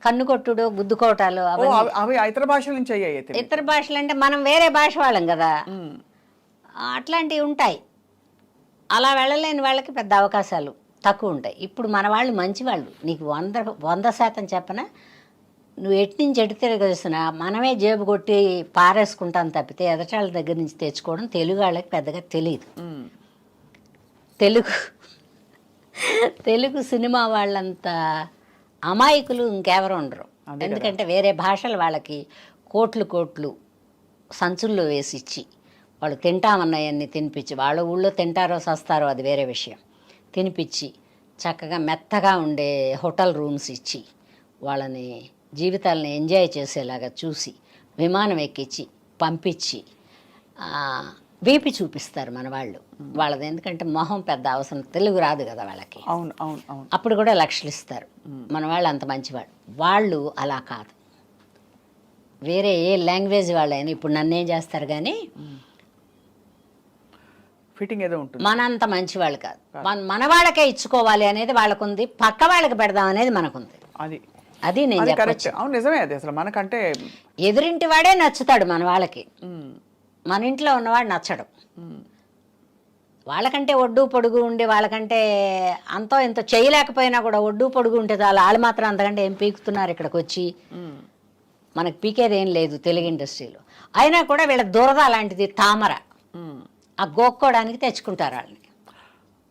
కన్ను కొట్టుడు, గుద్దుకోవటాలు అవి ఇతర భాషల నుంచి అయ్యాయి. ఇతర భాషలు అంటే మనం వేరే భాష వాళ్ళం కదా, అట్లాంటివి ఉంటాయి. అలా వెళ్ళలేని వాళ్ళకి పెద్ద అవకాశాలు తక్కువ ఉంటాయి. ఇప్పుడు మన వాళ్ళు మంచి వాళ్ళు, నీకు 100% చెప్పనా, నువ్వు ఎటు నుంచి ఎటు తిరగేసినా మనమే జేబు కొట్టి పారేసుకుంటాను తప్పితే ఎదటాళ్ళ దగ్గర నుంచి తెచ్చుకోవడం తెలుగు వాళ్ళకి పెద్దగా తెలియదు. తెలుగు సినిమా వాళ్ళంత అమాయకులు ఇంకెవరు ఉండరు. ఎందుకంటే వేరే భాషలు వాళ్ళకి కోట్లు సంచుల్లో వేసిచ్చి వాళ్ళు తింటామన్నాయన్నీ తినిపించి, వాళ్ళ ఊళ్ళో తింటారో సస్తారో అది వేరే విషయం, తినిపించి చక్కగా మెత్తగా ఉండే హోటల్ రూమ్స్ ఇచ్చి వాళ్ళని జీవితాలను ఎంజాయ్ చేసేలాగా చూసి విమానం ఎక్కించి పంపించి వీపి చూపిస్తారు మన వాళ్ళు. వాళ్ళది ఎందుకంటే మొహం పెద్ద అవసరం, తెలుగు రాదు కదా వాళ్ళకి. అవును అవును అవును. అప్పుడు కూడా లక్షలు ఇస్తారు. మన వాళ్ళు అంత మంచివాళ్ళు. వాళ్ళు అలా కాదు, వేరే ఏ లాంగ్వేజ్ వాళ్ళైనా ఇప్పుడు నన్నేం చేస్తారు కానీ ఫిట్టింగ్ ఏదో ఉంటుంది. మనంత మంచివాళ్ళు కాదు. మన వాళ్ళకే ఇచ్చుకోవాలి అనేది వాళ్ళకుంది, పక్క వాళ్ళకి పెడదాం అనేది మనకుంది. అది నేను చెప్పచ్చు. అవును, నిజమే. అది అసలు మనకంటే ఎదురింటి వాడే నచ్చుతాడు మన వాళ్ళకి, మన ఇంట్లో ఉన్నవాడు నచ్చడు. వాళ్ళకంటే ఒడ్డు పొడుగు ఉండి, వాళ్ళకంటే అంతో ఇంత చేయలేకపోయినా కూడా ఒడ్డు పొడుగు ఉంటే చాలు, వాళ్ళు మాత్రం అంతకంటే ఏం పీకుతున్నారు ఇక్కడికి వచ్చి, మనకు పీకేది ఏం లేదు తెలుగు ఇండస్ట్రీలో. అయినా కూడా వీళ్ళ దురద అలాంటిది, తామర. ఆ గోక్కోవడానికి తెచ్చుకుంటారు వాళ్ళని.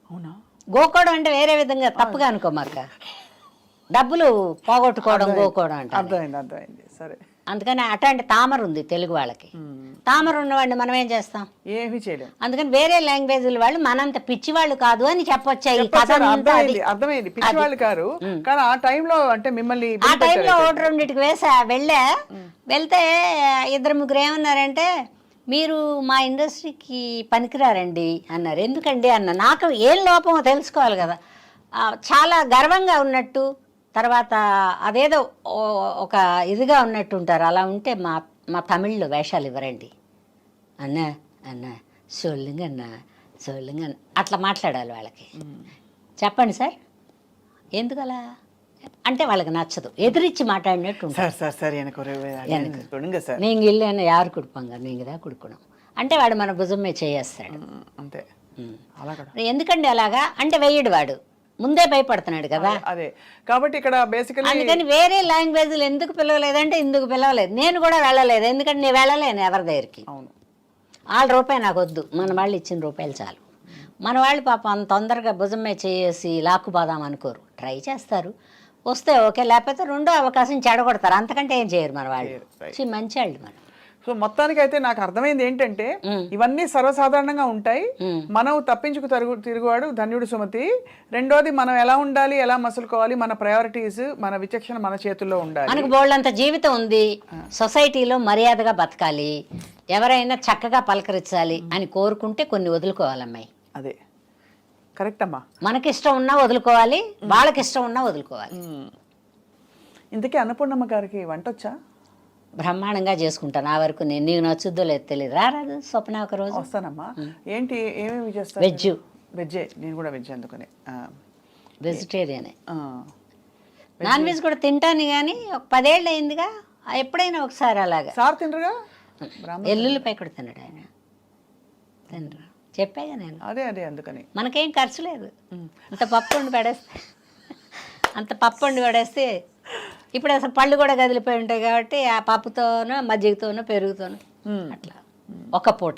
అవునా? గోక్కోవడం అంటే వేరే విధంగా తప్పుగా అనుకోమాక, డబ్బులు పోగొట్టుకోవడం గోక్కోవడం అంటే. అర్థమైంది. సరే. అందుకని అట్లాంటి తామర ఉంది తెలుగు వాళ్ళకి. తామర ఉన్నవాడిని మనం ఏం చేస్తాం? ఏమీ చేయలేం. అందుకని వేరే లాంగ్వేజ్ల వాళ్ళు మనంత పిచ్చి వాళ్ళు కాదు అని చెప్పొచ్చాయి. అర్థమైంది, పిచ్చి వాళ్ళు కారు. కానీ ఆ టైంలో అంటే మిమ్మల్ని ఆ టైంలో ఒకటి రెండింటికి వెళ్తే 2-3 ఏమన్నారంటే, మీరు మా ఇండస్ట్రీకి పనికిరారండి అన్నారు. ఎందుకండి అన్న, నాకు ఏం లోపమో తెలుసుకోవాలి కదా. చాలా గర్వంగా ఉన్నట్టు, తర్వాత అదేదో ఒక ఇదిగా ఉన్నట్టు ఉంటారు. అలా ఉంటే మా తమిళ్లో వేషాలు ఇవ్వరండి అన్న సోళ్ళుంగ అట్లా మాట్లాడాలి వాళ్ళకి. చెప్పండి సార్ ఎందుకలా అంటే వాళ్ళకి నచ్చదు, ఎదిరించి మాట్లాడినట్టు నీకు ఇల్లు అయినా యారు కుడుపాంగ నీకుదా కుడుకున్నాం అంటే వాడు మన భుజమే చేయేస్తాడు అంతే. ఎందుకండి అలాగా అంటే వెయ్యడు, వాడు ముందే భయపడుతున్నాడు కదా. అదే కాబట్టి ఇక్కడ బేసికల్లీ అందుకని వేరే లాంగ్వేజ్లు ఎందుకు పిలవలేదంటే ఇందుకు పిలవలేదు. నేను కూడా వెళ్ళలేదు, ఎందుకంటే నేను వెళ్ళలేను ఎవరి దగ్గరికి. వాళ్ళ రూపాయి నాకు వద్దు, మన వాళ్ళు ఇచ్చిన రూపాయలు చాలు. మన వాళ్ళు పాపం అంత తొందరగా భుజమే చేసి లాక్కుపోదాం అనుకోరు, ట్రై చేస్తారు, వస్తే ఓకే, లేకపోతే రెండో అవకాశం చెడగొడతారు. అంతకంటే ఏం చేయరు మన వాళ్ళు. మంచి వాళ్ళు మనం. సో మొత్తానికి అయితే నాకు అర్థమైంది ఏంటంటే, ఇవన్నీ సర్వసాధారణంగా ఉంటాయి. మనం తప్పించుకు తిరుగువాడు ధన్యుడు సుమతి. రెండోది, మనం ఎలా ఉండాలి, ఎలా మసులుకోవాలి, మన ప్రయారిటీస్, మన విచక్షణ మన చేతుల్లో ఉండాలి. మనకు బోల్డంత జీవితం ఉంది, సొసైటీలో మర్యాదగా బతకాలి, ఎవరైనా చక్కగా పలకరించాలి అని కోరుకుంటే కొన్ని వదులుకోవాలమ్మాయి. అదే కరెక్ట్ అమ్మా. మనకిష్టం ఉన్నా వదులుకోవాలి, వాళ్ళకి ఇష్టం ఉన్నా వదులుకోవాలి. ఇంతకీ అన్నపూర్ణమ్మ గారికి వంట వచ్చా? బ్రహ్మాండంగా చేసుకుంటాను. ఆ వరకు నేను, నీకు నచ్చుద్దో లేదు తెలియదు. రారాదు స్వప్న, ఒక రోజు వస్తానమ్మా. ఏంటి ఏమేమి చేస్తా? వెజ్జే, నేను కూడా వెజ్. అందుకనే వెజిటేరియనే. నాన్ వెజ్ కూడా తింటాను కానీ ఒక 10 ఏళ్ళు అయిందిగా, ఎప్పుడైనా ఒకసారి అలాగా. సార్ తినరుగా? ఎల్లుల్లిపై కూడా తినడు ఆయన, తినరు చెప్పాగా నేను. అదే అందుకని మనకేం ఖర్చు లేదు. అంత పప్పు వండి పడేస్తే ఇప్పుడు అసలు పళ్ళు కూడా కదిలిపోయి ఉంటాయి కాబట్టి ఆ పప్పుతోనో మజ్జిగతోనో పెరుగుతోనో అట్లా ఒక్క పూట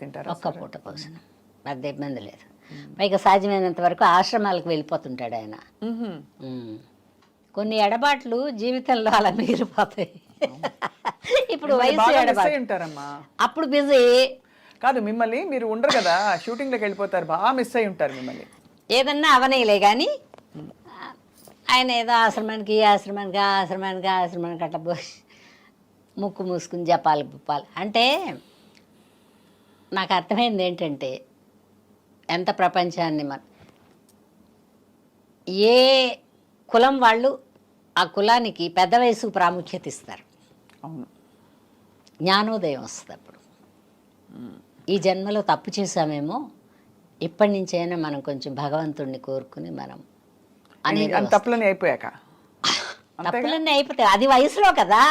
తింటారు. ఒక్క పూట భోజనం, పెద్ద ఇబ్బంది లేదు. పైగా సాధ్యమైనంత వరకు ఆశ్రమాలకు వెళ్ళిపోతుంటాడు ఆయన. కొన్ని ఎడబాట్లు జీవితంలో అలా మిగిలిపోతాయి. ఇప్పుడు వయసు ఎడబాటు, అప్పుడు బిజీ కాదు. మిమ్మల్ని మీరు ఉండరు కదా, షూటింగ్లోకి వెళ్ళిపోతారు, బాగా మిస్ అయి ఉంటారు మిమ్మల్ని. ఏదన్నా అవనేలే కానీ ఆయన ఏదో ఆశ్రమానికి అట్లా పోయి ముక్కు మూసుకుని జపాలి పుప్పాలి అంటే, నాకు అర్థమైంది ఏంటంటే, ఎంత ప్రపంచాన్ని ఏ కులం వాళ్ళు ఆ కులానికి పెద్ద వయసు ప్రాముఖ్యత ఇస్తారు. అవును, జ్ఞానోదయం వస్తుంది అప్పుడు. ఈ జన్మలో తప్పు చేశామేమో, ఇప్పటి నుంచైనా మనం కొంచెం భగవంతుడిని కోరుకుని మనం అనేది అని తప్పులని అయిపోయాక తప్పులన్నీ అయిపోతాయి, అది వయసులో కదా.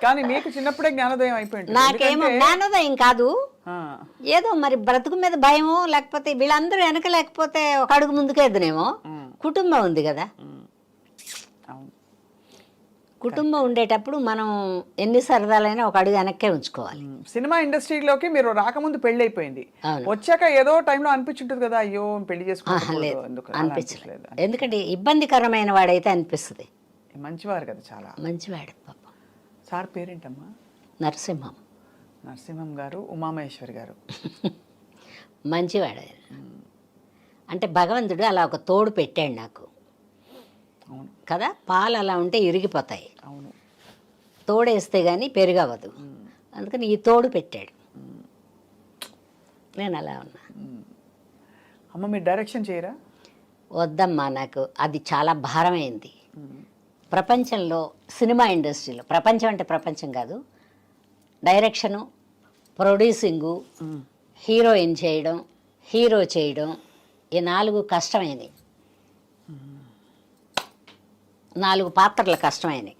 కానీ మీకు చిన్నప్పుడే జ్ఞానోదయం అయిపోయింది. నాకేమో జ్ఞానోదయం కాదు, ఏదో మరి బ్రతుకు మీద భయము, లేకపోతే వీళ్ళందరూ వెనక లేకపోతే ఒక అడుగు ముందుకేద్దునేమో. కుటుంబం ఉంది కదా, కుటుంబం ఉండేటప్పుడు మనం ఎన్ని సరదాలైనా ఒక అడుగు వెనక్కే ఉంచుకోవాలి. సినిమా ఇండస్ట్రీలోకి మీరు రాకముందు పెళ్లి అయిపోయింది, వచ్చాక ఏదో టైంలో అనిపించుంటుంది కదా, అయ్యో పెళ్లి చేసుకోలేదు అనిపించలేదు. ఎందుకంటే ఇబ్బందికరమైన వాడైతే అనిపిస్తుంది. మంచివారు కదా, చాలా మంచివాడు పాపం. సార్ పేరేంటమ్మా? నరసింహం. నరసింహం గారు, ఉమామహేశ్వరి గారు. మంచివాడు. అంటే భగవంతుడు అలా ఒక తోడు పెట్టాడు నాకు కదా. పాలు అలా ఉంటే ఇరిగిపోతాయి, అవును, తోడేస్తే కానీ పెరుగవదు. అందుకని ఈ తోడు పెట్టాడు, నేను అలా ఉన్నా. అమ్మ మీరు డైరెక్షన్ చేయరా? వద్దమ్మా, నాకు అది చాలా భారమైంది. ప్రపంచంలో సినిమా ఇండస్ట్రీలో, ప్రపంచం అంటే ప్రపంచం కాదు, డైరెక్షను, ప్రొడ్యూసింగు, హీరోయిన్ చేయడం, హీరో చేయడం, ఈ 4 కష్టమైనవి. 4 పాత్రలు కష్టమైనవి.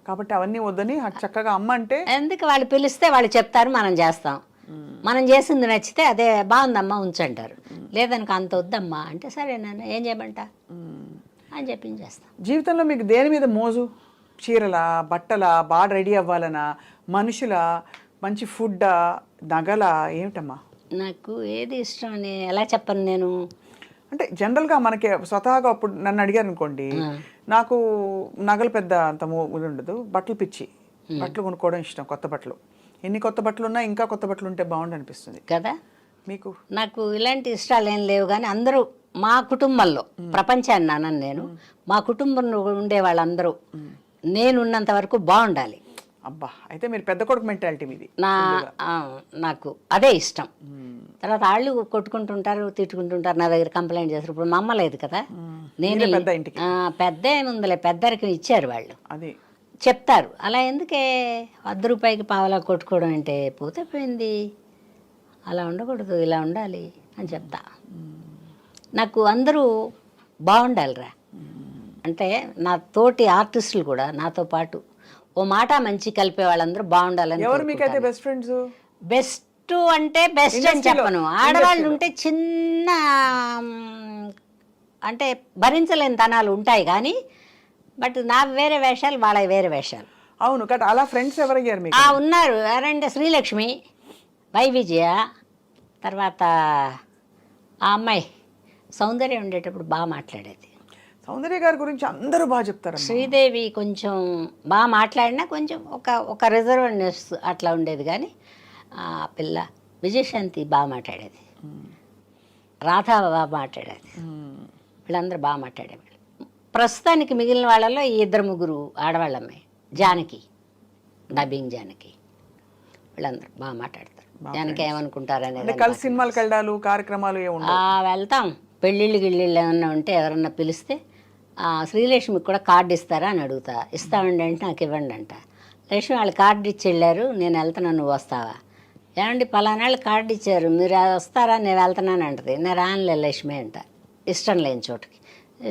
కాబట్టి అవన్నీ వద్దని చక్కగా అమ్మ అంటే ఎందుకు, వాళ్ళు పిలిస్తే వాళ్ళు చెప్తారు, మనం చేస్తాం. మనం చేసింది నచ్చితే అదే బాగుందమ్మా ఉంచంటారు, లేదనుక అంత వద్దమ్మా అంటే సరేనన్నా ఏం చేయమంటా అని చేస్తాం. జీవితంలో మీకు దేని మీద మోజు? చీరల, బట్టల, బాగా రెడీ అవ్వాలనా, మనుషుల, మంచి ఫుడ్డా, నగల, ఏమిటమ్మా? నాకు ఏది ఇష్టం అని ఎలా చెప్పను నేను. అంటే జనరల్గా మనకి స్వతహాగా అప్పుడు నన్ను అడిగారు అనుకోండి, నాకు నగలు పెద్ద అంత ఇది ఉండదు, బట్టలు పిచ్చి, బట్టలు కొనుక్కోవడం ఇష్టం. కొత్త బట్టలు, ఎన్ని కొత్త బట్టలు ఉన్నా ఇంకా కొత్త బట్టలు ఉంటే బాగుండు అనిపిస్తుంది కదా మీకు. నాకు ఇలాంటి ఇష్టాలు ఏం లేవు, కానీ అందరూ మా కుటుంబంలో, ప్రపంచాన్ని అన్నాను నేను, మా కుటుంబంలో ఉండే వాళ్ళందరూ నేనున్నంత వరకు బాగుండాలి. అబ్బా, అయితే మీరు పెద్ద కొడుకు మెంటాలిటీ మీది. నాకు అదే ఇష్టం. తర్వాత వాళ్ళు కొట్టుకుంటుంటారు, తిట్టుకుంటుంటారు, నా దగ్గర కంప్లైంట్ చేస్తారు. ఇప్పుడు మా అమ్మ లేదు కదా, నేను పెద్ద ఇంటికి పెద్ద ఏముందిలే, పెద్దరికి ఇచ్చారు వాళ్ళు, అది చెప్తారు. అలా ఎందుకే ₹1 పావలా కొట్టుకోవడం అంటే, పోతే పోయింది, అలా ఉండకూడదు, ఇలా ఉండాలి అని చెప్తా. నాకు అందరూ బాగుండాలిరా అంటే, నా తోటి ఆర్టిస్టులు కూడా నాతో పాటు ఓ మాట మంచి కలిపే వాళ్ళందరూ బాగుండాలని. ఎవరు మీకైతే బెస్ట్ ఫ్రెండ్స్? బెస్ట్ అంటే బెస్ట్ అని చెప్పను, ఆడవాళ్ళు ఉంటే చిన్న అంటే భరించలేని తనాలు ఉంటాయి కానీ, బట్ నా వేరే వేషాలు, వాళ్ళ వేరే వేషాలు. అవును కదా, అలా ఫ్రెండ్స్ ఎవరయ్యారు మీకు? ఉన్నారు, ఎవరంటే శ్రీలక్ష్మి, వై విజయ, తర్వాత ఆ అమ్మాయి సౌందర్య ఉండేటప్పుడు బాగా మాట్లాడేది. సౌందర్య గారి గురించి అందరూ బాగా చెప్తారు. శ్రీదేవి కొంచెం బాగా మాట్లాడినా కొంచెం ఒక రిజర్వ్నెస్ అట్లా ఉండేది, కానీ ఆ పిల్ల విజయశాంతి బాగా మాట్లాడేది, రాధా బాగా మాట్లాడేది, వీళ్ళందరూ బాగా మాట్లాడేవాళ్ళు. ప్రస్తుతానికి మిగిలిన వాళ్ళలో ఈ 2-3 ఆడవాళ్ళమ్మాయి, జానకి, డబ్బింగ్ జానకి, వీళ్ళందరూ బాగా మాట్లాడతారు. జానకి ఏమనుకుంటారు అనేది. కలిసి సినిమాలకు వెళ్ళాలి, కార్యక్రమాలు వెళ్తాం. పెళ్ళిళ్ళు గిళ్ళిళ్ళు ఏమన్నా ఉంటే ఎవరన్నా పిలిస్తే శ్రీలక్ష్మికి కూడా కార్డు ఇస్తారా అని అడుగుతా. ఇస్తామండి అంటే నాకు ఇవ్వండి అంట. లక్ష్మి వాళ్ళు కార్డు ఇచ్చి వెళ్ళారు, నేను వెళ్తున్నాను, నువ్వు వస్తావా? ఏమండి పలానాళ్ళు కార్డు ఇచ్చారు, మీరు వస్తారా, నేను వెళ్తున్నాను అంటది. నేను రానులే లక్ష్మి అంట, ఇష్టం లేని చోటుకి.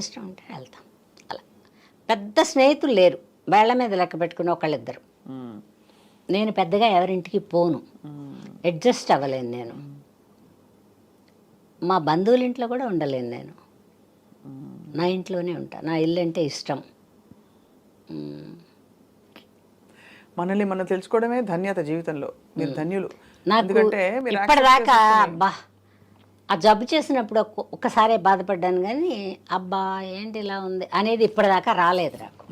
ఇష్టం ఉంటే వెళ్తాం. అలా పెద్ద స్నేహితులు లేరు, వేళ్ల మీద లెక్క పెట్టుకుని ఒకళ్ళిద్దరు. నేను పెద్దగా ఎవరింటికి పోను, అడ్జస్ట్ అవ్వలేను. నేను మా బంధువుల ఇంట్లో కూడా ఉండలేను, నేను నా ఇంట్లోనే ఉంటా. నా ఇల్లు అంటే ఇష్టం. మనల్ని మనం తెలుసుకోవడమే ధన్యత జీవితంలో. మీరు ధన్యులు. నాకు ఇప్పటిదాకా అబ్బా ఆ జబ్బు చేసినప్పుడు ఒక్కసారే బాధపడ్డాను, కానీ అబ్బా ఏంటి ఇలా ఉంది అనేది ఇప్పటిదాకా రాలేదు నాకు.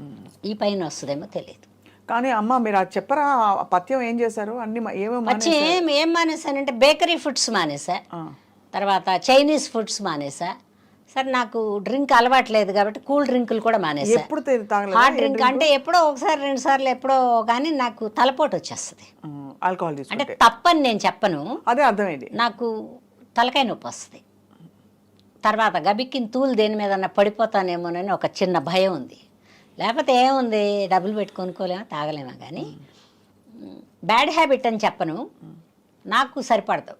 ఈ పైన వస్తుందేమో తెలియదు. కానీ అమ్మ మీరు అది చెప్పరా, పథ్యం ఏం చేశారు? అన్ని ఏం మానేశానంటే బేకరీ ఫుడ్స్ మానేసా, తర్వాత చైనీస్ ఫుడ్స్ మానేసా. సరే నాకు డ్రింక్ అలవాట్లేదు కాబట్టి కూల్ డ్రింకులు కూడా మానేసా. హాట్ డ్రింక్ అంటే ఎప్పుడో ఒకసారి 2 సార్లు ఎప్పుడో, కానీ నాకు తలపోటు వచ్చేస్తుంది. ఆల్కహాల్ అంటే తప్పని నేను చెప్పను, అదే అర్థమైంది. నాకు తలకాయ నొప్పి వస్తుంది. తర్వాత గబిక్కిన తూలు దేని మీద పడిపోతానేమోనని ఒక చిన్న భయం ఉంది. లేకపోతే ఏముంది, డబ్బులు పెట్టి కొనుక్కోలేమో, తాగలేమో. కానీ బ్యాడ్ హ్యాబిట్ అని చెప్పను, నాకు సరిపడదు.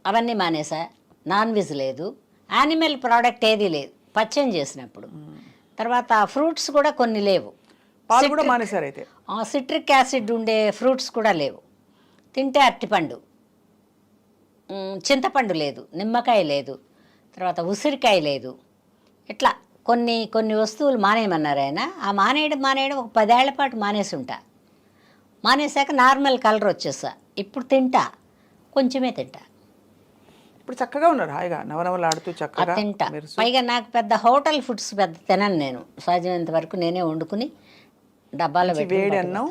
అవన్నీ మానేసా. నాన్ వెజ్ లేదు, యానిమల్ ప్రోడక్ట్ ఏదీ లేదు, పచ్చం చేసినప్పుడు. తర్వాత ఫ్రూట్స్ కూడా కొన్ని లేవు. పాలు కూడా మానేశారు అయితే. సిట్రిక్ యాసిడ్ ఉండే ఫ్రూట్స్ కూడా లేవు. తింటే అరటిపండు, చింతపండు లేదు, నిమ్మకాయ లేదు, తర్వాత ఉసిరికాయ లేదు. ఇట్లా కొన్ని కొన్ని వస్తువులు మానేయమన్నారు ఆయన. ఆ మానేయడం ఒక 10 ఏళ్ల పాటు మానేసి ఉంటా. మానేశాక నార్మల్ కలర్ వచ్చేసా. ఇప్పుడు తింటా, కొంచెమే తింటా. ఇప్పుడు చక్కగా ఉన్నారు, హాయిగా నవనవలాడుతూ చక్కగా తింటా. మెరుస్తూ. పైగా నాకు పెద్ద హోటల్ ఫుడ్స్ పెద్ద తినను నేను. సాధ్యమైనంత వరకు నేనే వండుకుని డబ్బాలో పెట్టి వేడి అన్నం.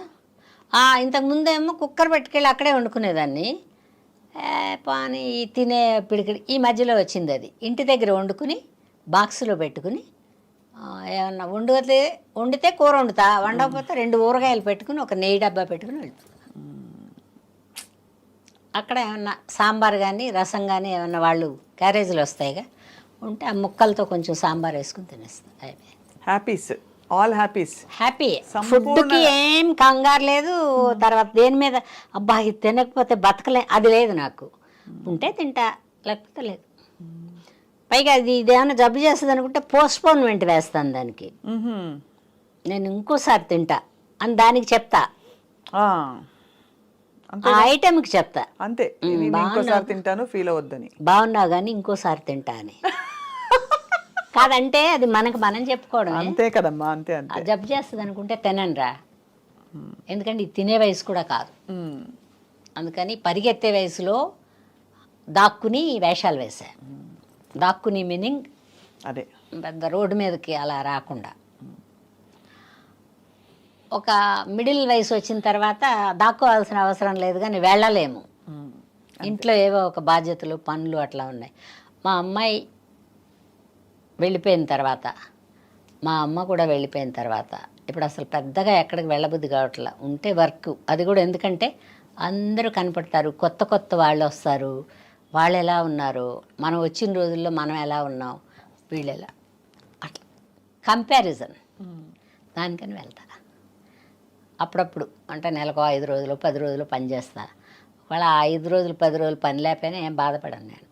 ఇంతకు ముందేమో కుక్కర్ పెట్టుకెళ్ళి అక్కడే వండుకునేదాన్ని. పాని తినే పిడికిడి ఈ మధ్యలో వచ్చింది అది. ఇంటి దగ్గర వండుకుని బాక్సులో పెట్టుకుని ఏమన్నా వండితే కూర వండుతా, వండకపోతే 2 ఊరగాయలు పెట్టుకుని ఒక నెయ్యి డబ్బా పెట్టుకుని వెళ్తా. అక్కడ ఏమన్నా సాంబార్ కానీ రసం కానీ ఏమన్నా వాళ్ళు క్యారేజీలు వస్తాయిగా ఉంటే ఆ ముక్కలతో కొంచెం సాంబార్ వేసుకుని తినేస్తాను. Happies, all happies. హ్యాపీ. ఫుడ్కి ఏం కంగారు లేదు. తర్వాత దేని మీద అబ్బా ఇది తినకపోతే బతకలే అది లేదు నాకు. ఉంటే తింటా, లేకపోతే లేదు. పైగా ఇదేమైనా జబ్బు చేస్తుంది అనుకుంటే పోస్ట్పోన్మెంట్ వేస్తాను దానికి. నేను ఇంకోసారి తింటా అని దానికి చెప్తా, ఆ ఐటెంకి చెప్తా. అంతే, ఇంకోసారి తింటాను ఫీల్ అవద్దని. బాగున్నావు కానీ ఇంకోసారి తింటా అని కాదంటే అది మనం చెప్పుకోవడం. అంతే కదమ్మా, అంతే అంతే. జబ్బు చేస్తుంది అనుకుంటే తిననురా. ఎందుకంటే ఇది తినే వయసు కూడా కాదు. అందుకని పరిగెత్తే వయసులో దాక్కుని వేషాలు వేసా. దాక్కుని మీనింగ్ అదే పెద్ద రోడ్డు మీదకి అలా రాకుండా. ఒక మిడిల్ వయసు వచ్చిన తర్వాత దాక్కోవాల్సిన అవసరం లేదు, కానీ వెళ్ళలేము. ఇంట్లో ఏవో ఒక బాధ్యతలు పనులు అట్లా ఉన్నాయి. మా అమ్మాయి వెళ్ళిపోయిన తర్వాత, మా అమ్మ కూడా వెళ్ళిపోయిన తర్వాత ఇప్పుడు అసలు పెద్దగా ఎక్కడికి వెళ్ళబుద్ధి కావట్లా. ఉంటే వర్క్, అది కూడా ఎందుకంటే అందరూ కనపడతారు, కొత్త కొత్త వాళ్ళు వస్తారు. వాళ్ళు ఎలా ఉన్నారు, మనం వచ్చిన రోజుల్లో మనం ఎలా ఉన్నాం, వీళ్ళు ఎలా, అట్లా కంపారిజన్. దానికని వెళ్తా అప్పుడప్పుడు. అంటే నెలకు 5 రోజులు 10 రోజులు పని చేస్తా. వాళ్ళ 5 రోజులు 10 రోజులు పని లేకపోయినా ఏం బాధపడను నేను.